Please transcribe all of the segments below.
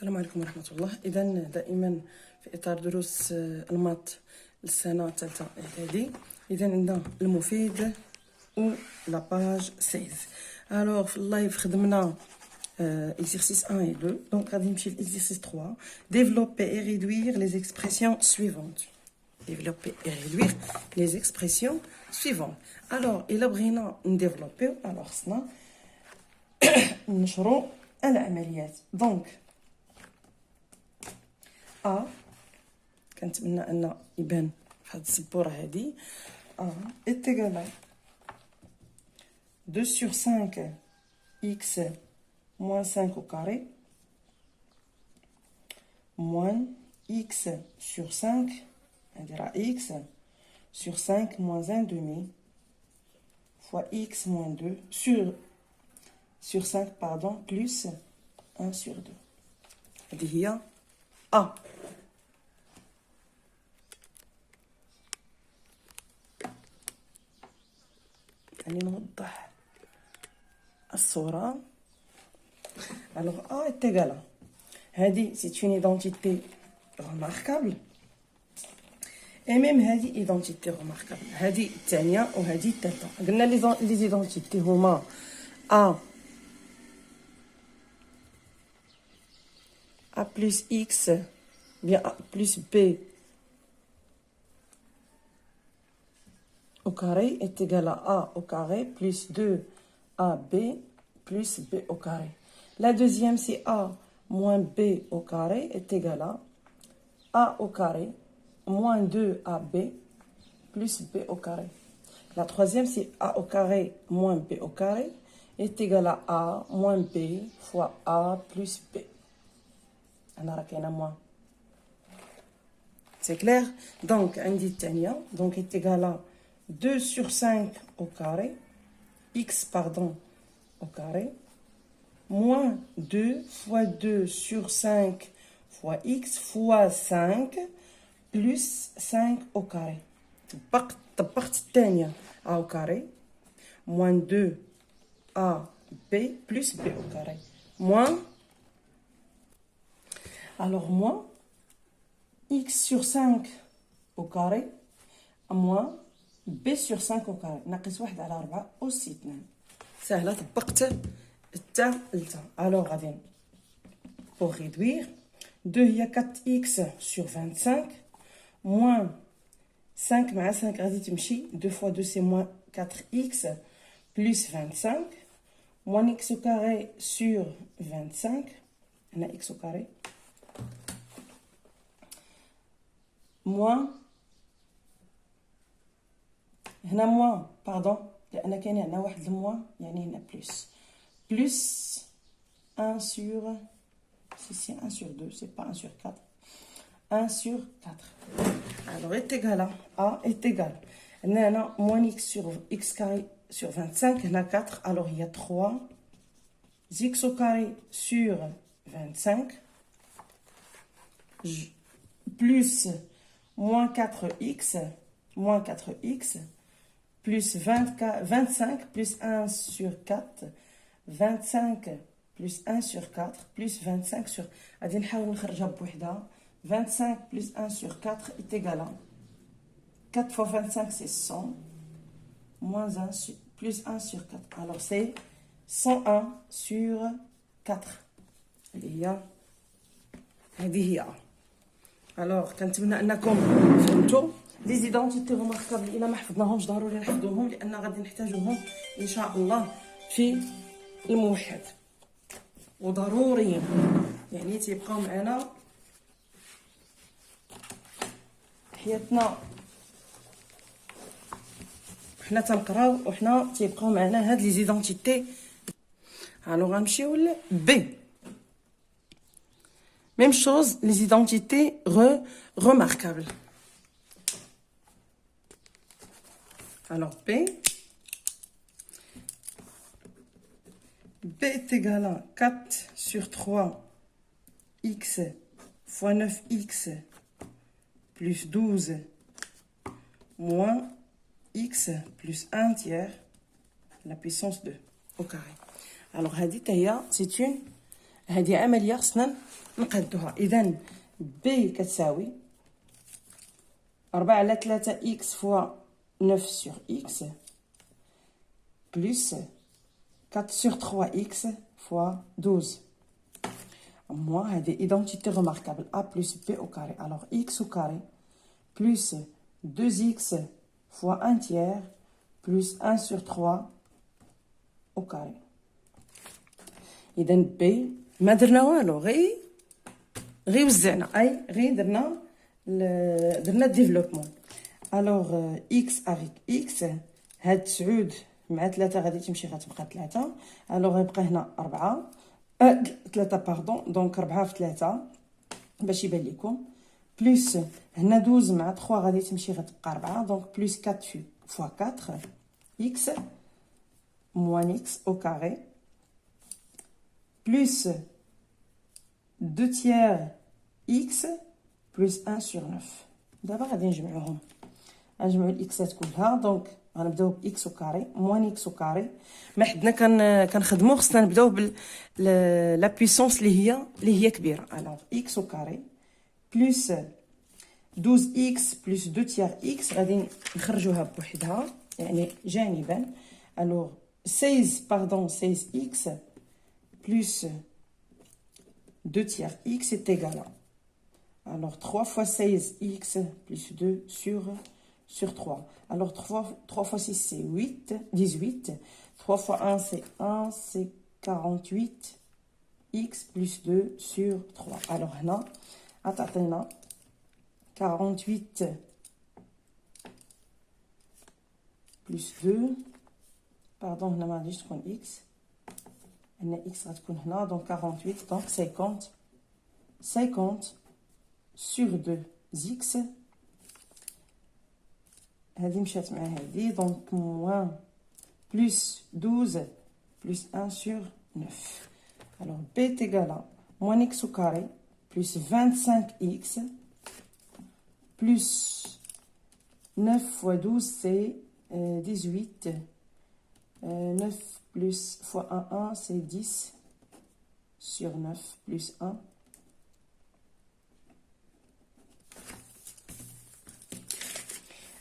السلام عليكم ورحمة الله. إذا دائما في إطار دروس المات للسنة الثالثة إعدادي، إذا عندنا المفيد و لاباج 16. ألوغ في اللايف خدمنا exercice 1 et 2. Donc غادي نمشي l'exercice 3. Développer et réduire les expressions suivantes. Développer et réduire les expressions suivantes. Alors إلا بغينا نديفلوبيو ألوغ خصنا نشرو العمليات. دونك كنتمنى ان يبان في هاد السبوره هادي. est égal à 2 sur 5 x moins 5 au carré moins x sur 5, on dira x sur 5 moins 1 demi fois x moins 2 sur 5 pardon plus 1 sur 2. هذه هي A. يعني نوضح الصورة. Alors A est égal à هذه c'est une identité remarquable et même هذه identité remarquable. هذه الثانية وهذه الثالثة. قلنا les identités هما A plus x bien A plus b au carré est égal à A au carré plus 2ab plus b au carré. La deuxième, c'est A moins b au carré est égal à A au carré moins 2ab plus b au carré. La troisième, c'est A au carré moins b au carré est égal à A moins b fois A plus b. C'est clair? Donc, donc est égal à 2 sur 5 au carré, x pardon, au carré, moins 2 fois 2 sur 5 fois x fois 5 plus 5 au carré. طبقت الثانية a au carré, moins 2 ab plus b au carré, moins alors moins x sur 5 au carré moins b sur 5 au carré ناقص 1 على 4 أس 2. سهلة طبقت الثالثة. alors غادي pour réduire 2 هي 4x sur 25 moins 5 مع 5 غادي تمشي 2 fois 2 c'est moins 4x plus 25 moins x au carré sur 25 هنا x au carré moins هنا moins pardon لأن كاين هنا واحد الموان يعني هنا plus 1 sur c'est 1 sur 2 c'est pas 1 sur 4 1 sur 4. alors est égal à A est égal هنا moins x sur x carré sur 25 هنا 4 alors il y a 3 x au carré sur 25 plus moins 4x plus 25 plus 1 sur 4 25 plus 1 sur 4 plus 25 sur غادي نحاول نخرجها بوحدها 25 plus 1 sur 4 est égal à 4 fois 25 c'est 100 moins 1 plus 1 sur 4 alors c'est 101 sur 4 اللي هي هذه هي. alors كنتمنى انكم فهمتوا لي زيدونتيتي روماركابل. الا ما حفظناهمش ضروري نحفظوهم لان غادي نحتاجوهم ان شاء الله في الموحد وضروريين يعني تيبقاو معنا حياتنا حنا تنقراو وحنا تيبقاو معنا هاد لي زيدونتيتي. الو غنمشيو ل بي. Même chose, les identités remarquables. Alors, B est égal à 4 sur 3 x fois 9x plus 12 moins x plus 1 tiers la puissance 2 au carré. Alors, c'est une هذه عمليه خصنا نقادوها. اذا بي كتساوي 4 على 3 اكس فوا 9 sur x plus 4 sur 3x fois 12. Moi, j'ai des identités remarquables. A plus b au carré. Alors, x au carré plus 2x fois 1 tiers plus 1 sur 3 au carré. Et donc, b, ما درنا والو غير وزعنا غير درنا développement. Alors, x avec x, هاد 9 مع 3 غادي تمشي غتبقى 3. alors غيبقى هنا 4 3 باردون. دونك 4 في 3 باش يبان لكم بلس هنا 12 مع 3 غادي تمشي غتبقى 4. دونك بلس 4 فوا 4 x moins x au carré plus 2 tiers x plus 1 sur 9. دابا غادي نجمعوهم. نجمعوا الاكسات كلها. دونك غنبداو ب x au carré moins x au carré. ما حدنا كنخدموا خصنا نبداو بال لا بويسونس اللي هي كبيره. alors x au carré plus 12x plus 2 tiers x غادي نخرجوها بوحدها يعني جانبا. alors 16x plus 2 tiers x est égal à alors 3 fois 16x plus 2 sur 3. Alors 3 fois 6 c'est 18. 3 fois 1 c'est 1, c'est 48. X plus 2 sur 3. Alors هنا عطاتنا 48 plus 2. Pardon, هنا ما غاديش تكون x. هنا x غتكون هنا. Donc 48. Donc 50 sur 2 x. هذه مشات مع هذه. donc moins plus 12 plus 1 sur 9. alors b est égal à moins x au carré plus 25x plus 9 fois 12 c'est 18. 9 plus fois 1 c'est 10 sur 9 plus 1.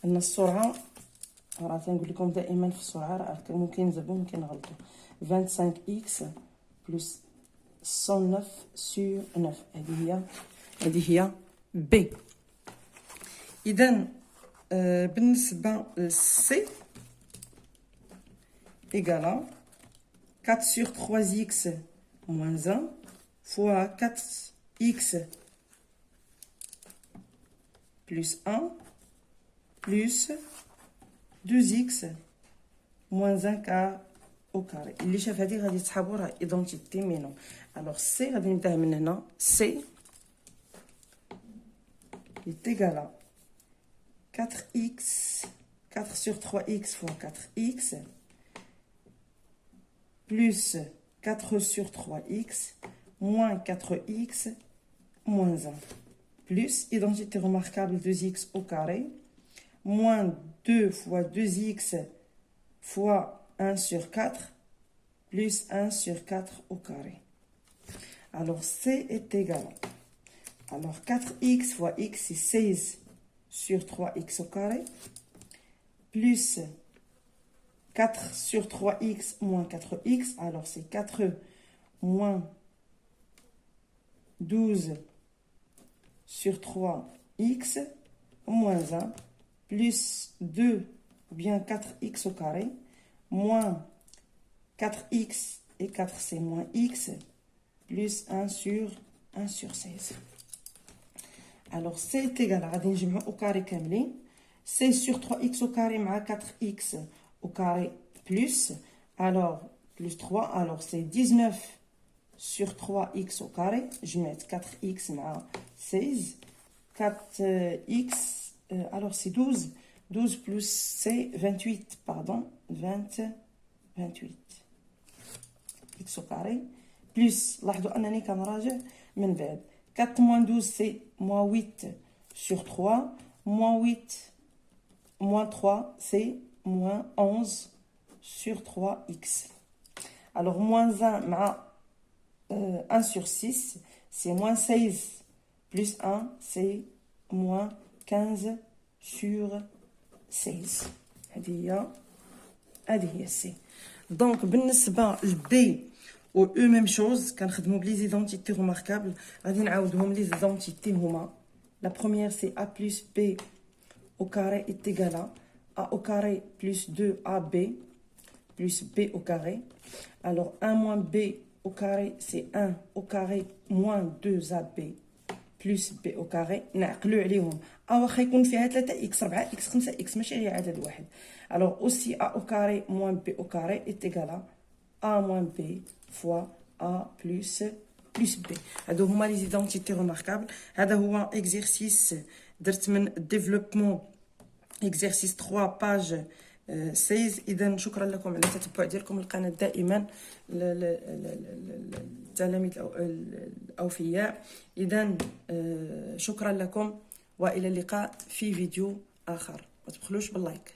ان السرعه راه تنقول لكم دائما في السرعه راه ممكن نزبو ممكن نغلطوا. 25x plus 109 sur 9. هذه هي B. اذا بالنسبه للسي égale 4 sur 3x moins 1 fois 4x plus 1 plus 2x moins 1 quart au carré. اللي شاف هذه غادي تسحبوا راه ايدونتيتي مينو. alors c غادي نبداه من هنا. c est égal à 4x 4 sur 3x fois 4x plus 4 sur 3x moins 4x moins 1 plus identité remarquable 2x au carré moins 2 fois 2x fois 1 sur 4 plus 1 sur 4 au carré. Alors C est égal. Alors 4x fois x c'est 16 sur 3x au carré plus 4 sur 3x moins 4x. Alors c'est 4 moins 12 sur 3x moins 1 plus 2 ou bien 4x au carré moins 4x et 4 c'est moins x plus 1 sur 16. alors c est égal à غادي نجمعوا au carré كاملين. 16 sur 3x au carré مع 4x au carré plus alors plus 3 alors c'est 19 sur 3x au carré. جمعت 4x مع 16 4x alors c'est 12 plus c'est 28 pardon 28 x au carré plus لاحظوا انني كنراجع من بعد 4 moins 12 c'est moins 8 sur 3 moins 8 moins 3 c'est moins 11 sur 3x. alors moins 1 مع 1 sur 6, c'est moins 16 plus 1, c'est moins 15 sur 16. هذه هي C. Donc بالنسبة لB و E même chose كنخدمو بلي زيدونتيتي remarquables غادي نعاودهم لي زيدونتيتي هما. La première c'est A plus B au carré est égal à A au carré plus 2AB plus B au carré. Alors 1 moins B au carré c'est 1 au carré moins 2AB plus B au carré. نعقلو عليهم واخا يكون فيها 3x 4x 5x ماشي غير عدد واحد. Alors aussi A au carré moins B au carré est égal à A moins B fois A plus B. هادو هما لي زيدونتيتي remarquables. هذا هو exercice درت من développement exercice 3 page 16. اذا شكرا لكم على التتبع ديالكم القناه دائما التلاميذ الاوفياء. اذا شكرا لكم والى اللقاء في فيديو اخر. ما تبخلوش باللايك.